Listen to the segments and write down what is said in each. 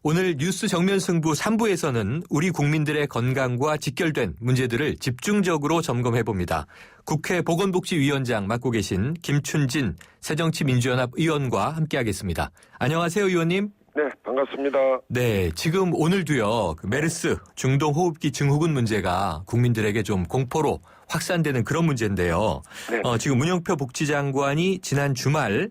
오늘 뉴스 정면 승부 3부에서는 우리 국민들의 건강과 직결된 문제들을 집중적으로 점검해봅니다. 국회 보건복지위원장 맡고 계신 김춘진 새정치민주연합 의원과 함께하겠습니다. 안녕하세요, 의원님. 네, 반갑습니다. 네, 지금 오늘도요, 메르스 중동호흡기 증후군 문제가 국민들에게 좀 공포로 확산되는 그런 문제인데요. 네. 지금 문영표 복지장관이 지난 주말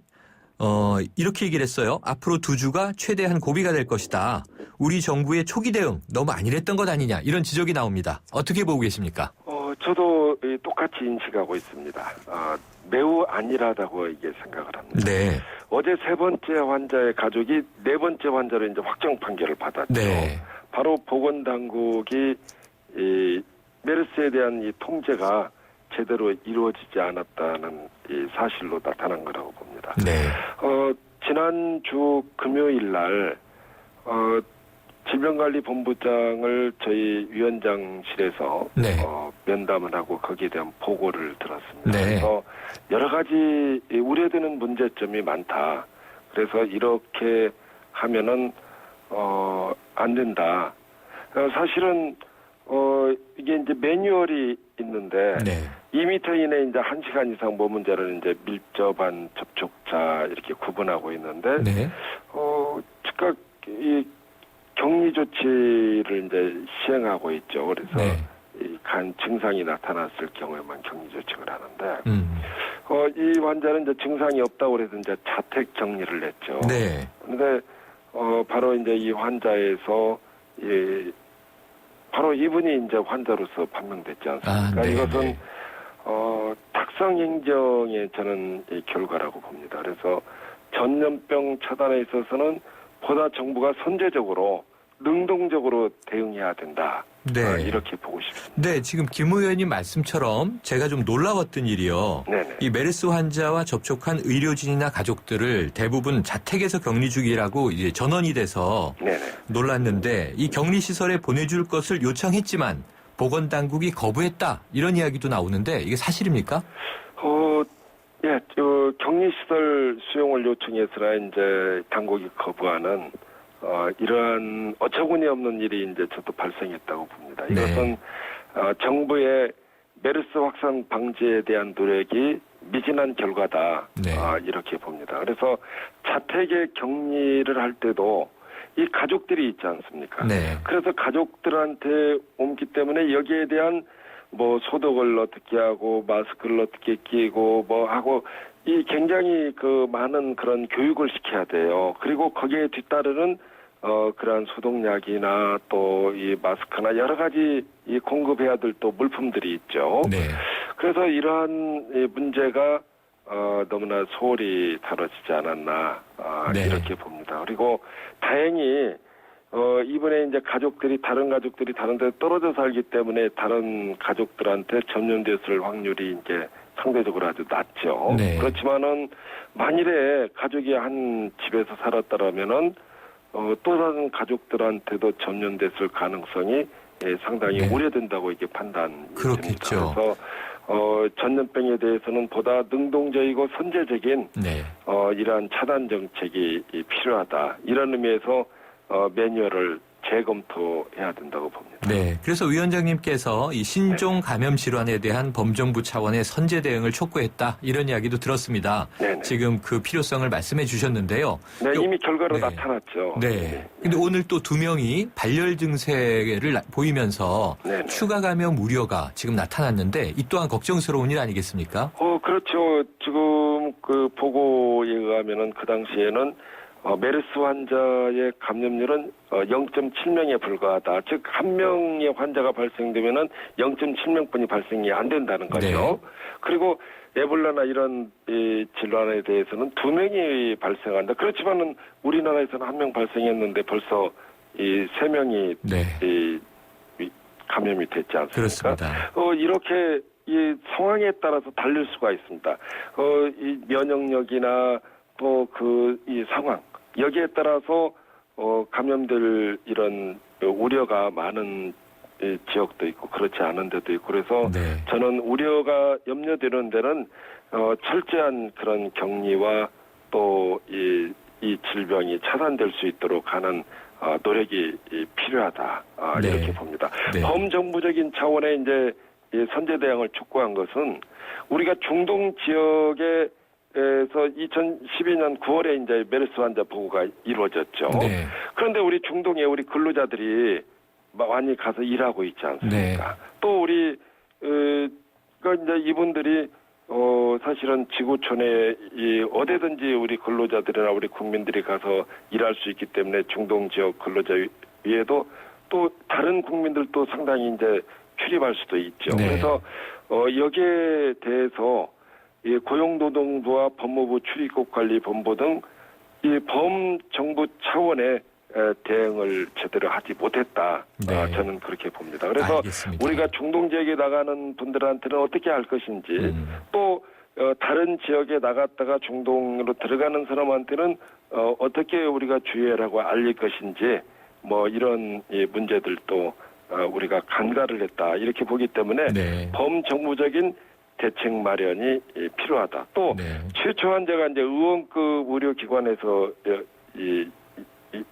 이렇게 얘기를 했어요. 앞으로 2주가 최대한 고비가 될 것이다. 우리 정부의 초기 대응 너무 안일했던 것 아니냐 이런 지적이 나옵니다. 어떻게 보고 계십니까? 저도 똑같이 인식하고 있습니다. 매우 안일하다고 이게 생각을 합니다. 네. 어제 3번째 환자의 가족이 4번째 환자로 이제 확정 판결을 받았죠. 네. 바로 보건당국이 이 메르스에 대한 이 통제가 제대로 이루어지지 않았다는 이 사실로 나타난 거라고 봅니다. 네. 지난주 금요일 날 질병관리본부장을 저희 위원장실에서 네. 면담을 하고 거기에 대한 보고를 들었습니다. 네. 그래서 여러 가지 우려되는 문제점이 많다. 그래서 이렇게 하면은 안 된다. 사실은 이게 이제 매뉴얼이 있는데 네. 2m 이내 이제 1시간 이상 머문 자를 이제 밀접한 접촉자 이렇게 구분하고 있는데 네. 즉각 이 격리 조치를 이제 시행하고 있죠. 그래서 네. 이 간 증상이 나타났을 경우에만 격리 조치를 하는데 이 환자는 이제 증상이 없다고 그래서 이제 자택 격리를 했죠. 네. 그런데 바로 이제 이 환자에서 바로 이분이 이제 환자로서 판명됐지 않습니까? 네, 이것은 네. 탁상 행정의 저는 이 결과라고 봅니다. 그래서 전염병 차단에 있어서는 보다 정부가 선제적으로 능동적으로 대응해야 된다. 네. 이렇게 보고 싶습니다. 네, 지금 김 의원님 말씀처럼 제가 좀 놀라웠던 일이요. 네네. 이 메르스 환자와 접촉한 의료진이나 가족들을 대부분 자택에서 격리 중이라고 이제 전원이 돼서 네네. 놀랐는데 이 격리 시설에 보내줄 것을 요청했지만 보건당국이 거부했다 이런 이야기도 나오는데 이게 사실입니까? 예, 격리시설 수용을 요청해서나 이제 당국이 거부하는 이러한 어처구니 없는 일이 이제 저도 발생했다고 봅니다. 네. 이것은 정부의 메르스 확산 방지에 대한 노력이 미진한 결과다. 네. 이렇게 봅니다. 그래서 자택에 격리를 할 때도 이 가족들이 있지 않습니까? 네. 그래서 가족들한테 옮기 때문에 여기에 대한 뭐 소독을 어떻게 하고 마스크를 어떻게 끼고 뭐 하고 이 굉장히 많은 그런 교육을 시켜야 돼요. 그리고 거기에 뒤따르는 그러한 소독약이나 또 이 마스크나 여러 가지 이 공급해야 될 또 물품들이 있죠. 네. 그래서 이러한 이 문제가 너무나 소홀히 다뤄지지 않았나 네. 이렇게 봅니다. 그리고 다행히 이번에 이제 다른 가족들이 다른 데 떨어져 살기 때문에 다른 가족들한테 전염됐을 확률이 이제 상대적으로 아주 낮죠. 네. 그렇지만은 만일에 가족이 한 집에서 살았다라면은 또 다른 가족들한테도 전염됐을 가능성이 상당히 네. 우려된다고 이게 판단됩니다. 그렇겠죠. 그래서 전염병에 대해서는 보다 능동적이고 선제적인 네. 이러한 차단 정책이 필요하다. 이런 의미에서 매뉴얼을 재검토해야 된다고 봅니다. 네. 그래서 위원장님께서 이 신종 감염 질환에 대한 범정부 차원의 선제 대응을 촉구했다. 이런 이야기도 들었습니다. 네네. 지금 그 필요성을 말씀해 주셨는데요. 네, 이미 결과로 네. 나타났죠. 네. 근데 오늘 또 2명이 발열 증세를 보이면서 네네. 추가 감염 우려가 지금 나타났는데 이 또한 걱정스러운 일 아니겠습니까? 그렇죠. 지금 그 보고에 의하면은 그 당시에는 메르스 환자의 감염률은 0.7명에 불과하다. 즉, 한 명의 환자가 발생되면은 0.7명뿐이 발생이 안 된다는 거죠. 네. 그리고 에볼라나 이런 이 질환에 대해서는 2명이 발생한다. 그렇지만은 우리나라에서는 1명 발생했는데 벌써 이 3명이 네. 이 감염이 됐지 않습니까? 그렇습니다. 이렇게 이 상황에 따라서 달릴 수가 있습니다. 이 면역력이나 또 이 상황 여기에 따라서 감염될 이런 우려가 많은 지역도 있고 그렇지 않은 데도 있고 그래서 네. 저는 우려가 염려되는 데는 철저한 그런 격리와 또 이 이 질병이 차단될 수 있도록 하는 노력이 필요하다. 네. 이렇게 봅니다. 네. 범정부적인 차원의 이제 이 선제 대응을 촉구한 것은 우리가 중동 지역에서 2012년 9월에 이제 메르스 환자 보고가 이루어졌죠. 네. 그런데 우리 중동에 우리 근로자들이 많이 가서 일하고 있지 않습니까? 네. 또 우리 그러니까 이제 이분들이 사실은 지구촌에 어디든지 우리 근로자들이나 우리 국민들이 가서 일할 수 있기 때문에 중동 지역 근로자 위에도 또 다른 국민들도 상당히 이제 출입할 수도 있죠. 네. 그래서 여기에 대해서 이 고용노동부와 법무부 출입국관리본부 등 이 범정부 차원의 대응을 제대로 하지 못했다. 네. 저는 그렇게 봅니다. 그래서 알겠습니다. 우리가 중동 지역에 나가는 분들한테는 어떻게 할 것인지 또 다른 지역에 나갔다가 중동으로 들어가는 사람한테는 어떻게 우리가 주의하라고 알릴 것인지 뭐 이런 문제들도 우리가 간과를 했다 이렇게 보기 때문에 네. 범정부적인 대책 마련이 필요하다. 또 네. 최초 환자가 이제 의원급 의료기관에서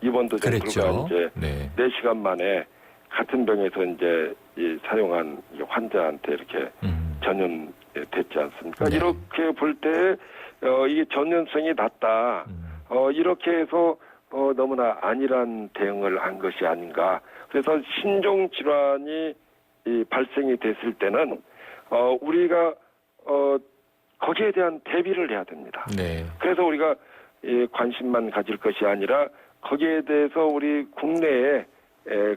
입원도 좀 그랬죠. 불과 이제 네. 4시간 만에 같은 병에서 이제 사용한 이 환자한테 이렇게 전염됐지 않습니까? 네. 이렇게 볼 때 이게 전염성이 낮다. 이렇게 해서 너무나 안일한 대응을 한 것이 아닌가. 그래서 신종 질환이 발생이 됐을 때는 우리가 거기에 대한 대비를 해야 됩니다. 네. 그래서 우리가 관심만 가질 것이 아니라 거기에 대해서 우리 국내에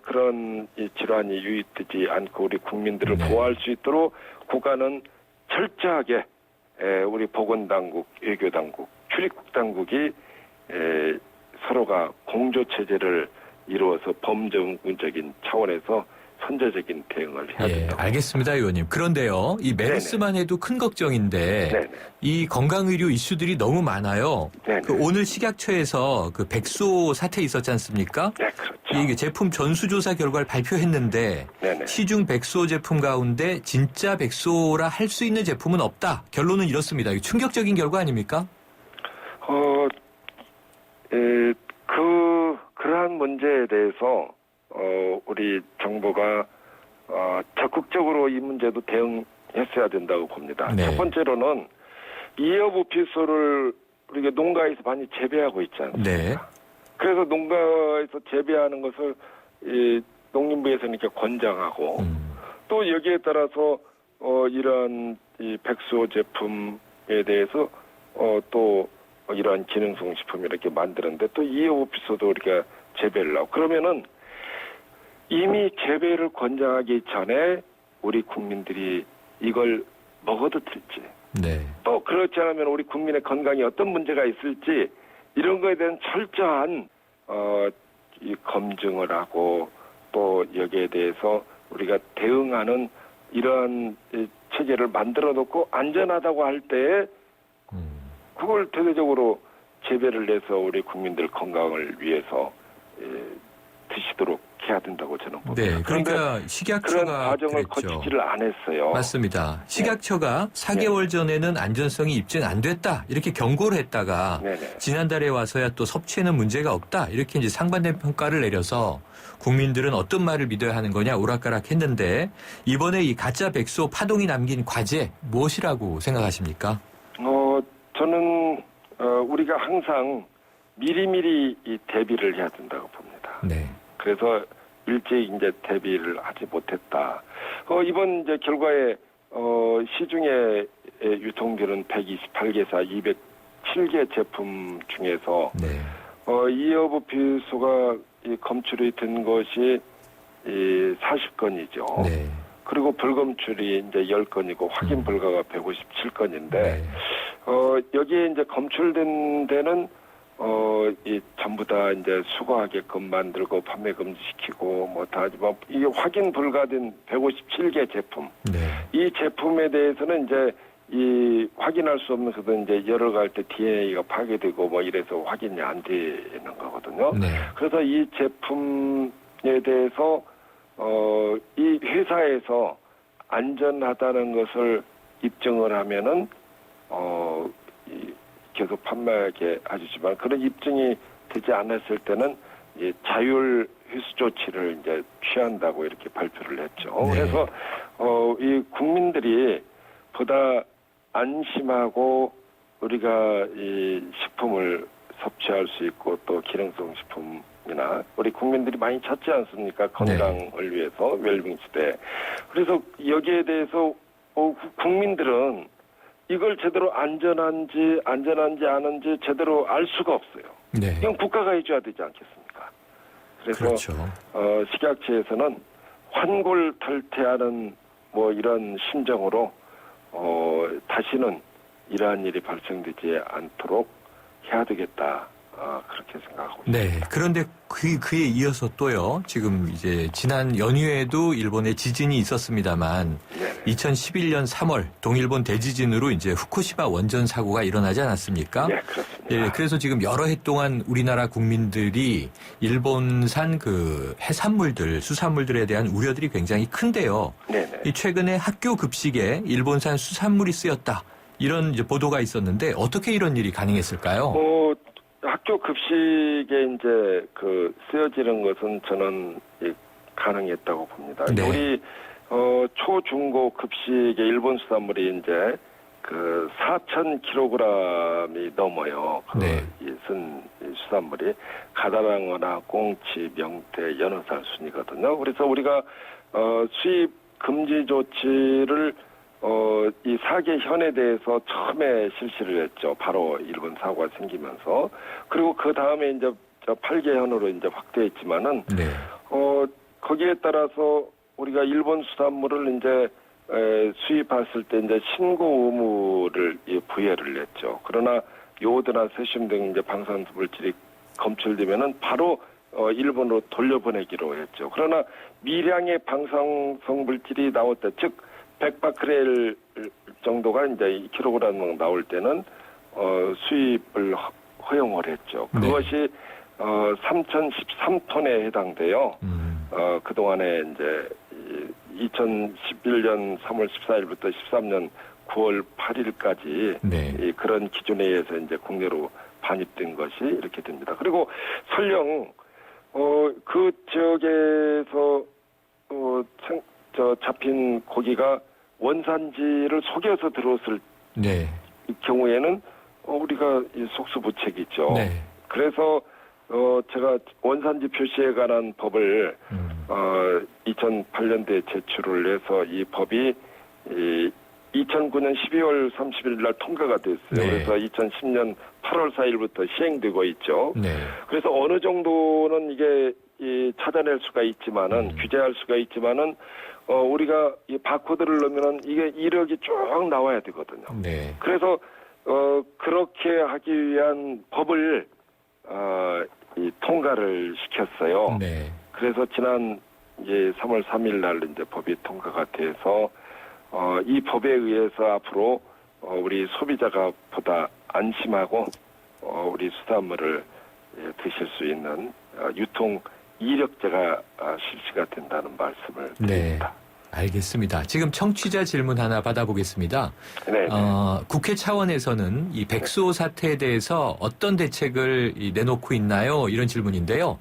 그런 질환이 유입되지 않고 우리 국민들을 네. 보호할 수 있도록 국가는 철저하게 우리 보건당국, 외교당국, 출입국당국이 서로가 공조체제를 이루어서 범정부적인 차원에서 선제적인 대응을 해야 예, 된다고. 알겠습니다, 의원님. 그런데요, 이 메르스만 해도 큰 걱정인데 네네. 이 건강의료 이슈들이 너무 많아요. 네네. 오늘 식약처에서 그 백소 사태 있었지 않습니까? 네, 그렇죠. 이게 제품 전수조사 결과를 발표했는데 네네. 시중 백소 제품 가운데 진짜 백소라 할 수 있는 제품은 없다. 결론은 이렇습니다. 이거 충격적인 결과 아닙니까? 그러한 문제에 대해서 우리 정부가 적극적으로 이 문제도 대응했어야 된다고 봅니다. 네. 첫 번째로는 이어부피소를 우리가 농가에서 많이 재배하고 있지 않습니까? 네. 그래서 농가에서 재배하는 것을 농림부에서는 이렇게 권장하고 또 여기에 따라서 이러한 이 백소 제품에 대해서 또 이러한 기능성 식품을 이렇게 만드는데 또 이어부피소도 우리가 재배를 하고 그러면은 이미 재배를 권장하기 전에 우리 국민들이 이걸 먹어도 될지 네. 또 그렇지 않으면 우리 국민의 건강에 어떤 문제가 있을지 이런 거에 대한 철저한 이 검증을 하고 또 여기에 대해서 우리가 대응하는 이러한 체계를 만들어 놓고 안전하다고 할 때에 그걸 대대적으로 재배를 해서 우리 국민들 건강을 위해서 드시도록 해야 된다고 저는 봅니다. 네, 그러니까 그런 식약처가 과정을 그랬죠. 거치지를 안 했어요. 맞습니다. 식약처가 4개월 전에는 안전성이 입증 안 됐다 이렇게 경고를 했다가 네네. 지난달에 와서야 또 섭취에는 문제가 없다 이렇게 이제 상반된 평가를 내려서 국민들은 어떤 말을 믿어야 하는 거냐 오락가락했는데 이번에 이 가짜 백소 파동이 남긴 과제 무엇이라고 생각하십니까? 저는 우리가 항상 미리미리 이 대비를 해야 된다고 봅니다. 네. 그래서 일찍 이제 대비를 하지 못했다. 이번 이제 결과에 시중에 유통되는 128개사 207개 제품 중에서 네. 이어부피소가 검출이 된 것이 40건이죠. 네. 그리고 불검출이 이제 10건이고 확인 불가가 157건인데 네. 여기에 이제 검출된 데는 이 전부 다 이제 수거하게끔 만들고 판매 금지시키고 뭐 다 하지만 이게 확인 불가된 157개 제품. 네. 이 제품에 대해서는 이제 이 확인할 수 없는 것도 이제 열어갈 때 DNA가 파괴되고 뭐 이래서 확인이 안 되는 거거든요. 네. 그래서 이 제품에 대해서 이 회사에서 안전하다는 것을 입증을 하면은 계속 판매하게 해주지만 그런 입증이 되지 않았을 때는 이 자율 회수 조치를 이제 취한다고 이렇게 발표를 했죠. 네. 그래서 이 국민들이 보다 안심하고 우리가 이 식품을 섭취할 수 있고 또 기능성 식품이나 우리 국민들이 많이 찾지 않습니까? 건강을 위해서 웰빙 시대. 그래서 여기에 대해서 국민들은 이걸 제대로 안전한지 않은지 제대로 알 수가 없어요. 네. 이건 국가가 해줘야 되지 않겠습니까? 그래서 그렇죠. 식약처에서는 환골탈태하는 뭐 이런 심정으로 다시는 이러한 일이 발생되지 않도록 해야 되겠다. 그렇게 생각하고 있습니다. 네. 그런데 그에 이어서 또요. 지금 이제 지난 연휴에도 일본에 지진이 있었습니다만 네네. 2011년 3월 동일본 대지진으로 이제 후쿠시마 원전 사고가 일어나지 않았습니까? 네, 그렇습니다. 예, 그래서 지금 여러 해 동안 우리나라 국민들이 일본산 그 해산물들, 수산물들에 대한 우려들이 굉장히 큰데요. 네네. 이 최근에 학교 급식에 일본산 수산물이 쓰였다. 이런 이제 보도가 있었는데 어떻게 이런 일이 가능했을까요? 학교 급식에 이제 그 쓰여지는 것은 저는 가능했다고 봅니다. 네. 우리 초중고 급식의 일본 수산물이 이제 그 4,000kg이 넘어요. 네. 쓴 수산물이 가다랑어나 꽁치, 명태, 연어살 순이거든요. 그래서 우리가 수입 금지 조치를 이 사계 현에 대해서 처음에 실시를 했죠. 바로 일본 사고가 생기면서. 그리고 그 다음에 이제 8개 현으로 이제 확대했지만은, 네. 거기에 따라서 우리가 일본 수산물을 이제 수입했을 때 이제 신고 의무를 부여를 했죠. 그러나 요오드나 세슘 등 이제 방사능 물질이 검출되면은 바로 일본으로 돌려보내기로 했죠. 그러나 미량의 방사성 물질이 나올 때, 즉 100바크렐 정도가 이제 2kg 나올 때는 수입을 허용을 했죠. 네. 그것이 3,013톤에 해당돼요. 그동안에 이제 2011년 3월 14일부터 13년 9월 8일까지 네. 그런 기준에 의해서 이제 국내로 반입된 것이 이렇게 됩니다. 그리고 설령 그 지역에서 잡힌 고기가 원산지를 속여서 들어왔을 네. 경우에는 우리가 속수무책이죠. 네. 그래서 제가 원산지 표시에 관한 법을 2008년도에 제출을 해서 이 법이 2009년 12월 31일 날 통과가 됐어요. 네. 그래서 2010년 8월 4일부터 시행되고 있죠. 네. 그래서 어느 정도는 이게 찾아낼 수가 있지만은 규제할 수가 있지만은 우리가 이 바코드를 넣으면은 이게 이력이 쭉 나와야 되거든요. 네. 그래서 그렇게 하기 위한 법을 이 통과를 시켰어요. 네. 그래서 지난 이제 3월 3일 날 이제 법이 통과가 돼서 이 법에 의해서 앞으로 우리 소비자가 보다 안심하고 우리 수산물을 드실 수 있는 유통 이력제가 실시가 된다는 말씀을 드립니다. 네. 알겠습니다. 지금 청취자 질문 하나 받아보겠습니다. 네. 국회 차원에서는 이 백수호 사태에 대해서 어떤 대책을 내놓고 있나요? 이런 질문인데요.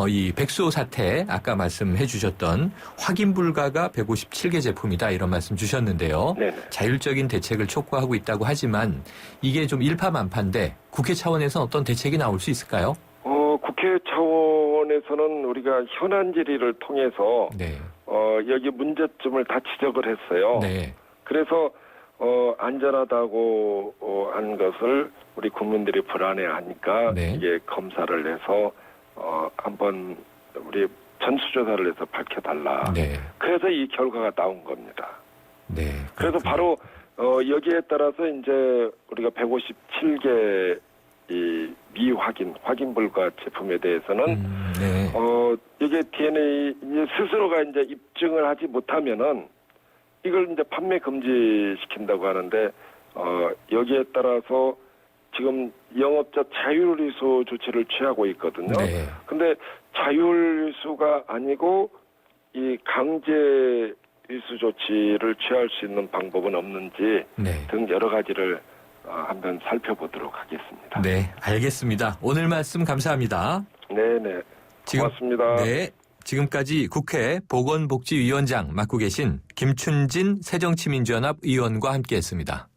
이 백수호 사태 아까 말씀해 주셨던 확인 불가가 157개 제품이다 이런 말씀 주셨는데요. 네네. 자율적인 대책을 촉구하고 있다고 하지만 이게 좀 일파만파인데 국회 차원에서는 어떤 대책이 나올 수 있을까요? 국회 차원에서는 우리가 현안 질의를 통해서 네. 여기 문제점을 다 지적을 했어요. 네. 그래서 안전하다고 한 것을 우리 국민들이 불안해하니까 네. 이게 검사를 해서 한번 우리 전수조사를 해서 밝혀달라. 네. 그래서 이 결과가 나온 겁니다. 네. 그래서 그렇군요. 바로 여기에 따라서 이제 우리가 157개 이 확인 불가 제품에 대해서는 네. 이게 DNA 스스로가 이제 입증을 하지 못하면은 이걸 이제 판매 금지시킨다고 하는데 여기에 따라서 지금 영업자 자율이수 조치를 취하고 있거든요. 네. 근데 자율이수가 아니고 이 강제 이수 조치를 취할 수 있는 방법은 없는지 네. 등 여러 가지를 한번 살펴보도록 하겠습니다. 네, 알겠습니다. 오늘 말씀 감사합니다. 네네. 고맙습니다. 네. 지금까지 국회 보건복지위원장 맡고 계신 김춘진 새정치민주연합 의원과 함께했습니다.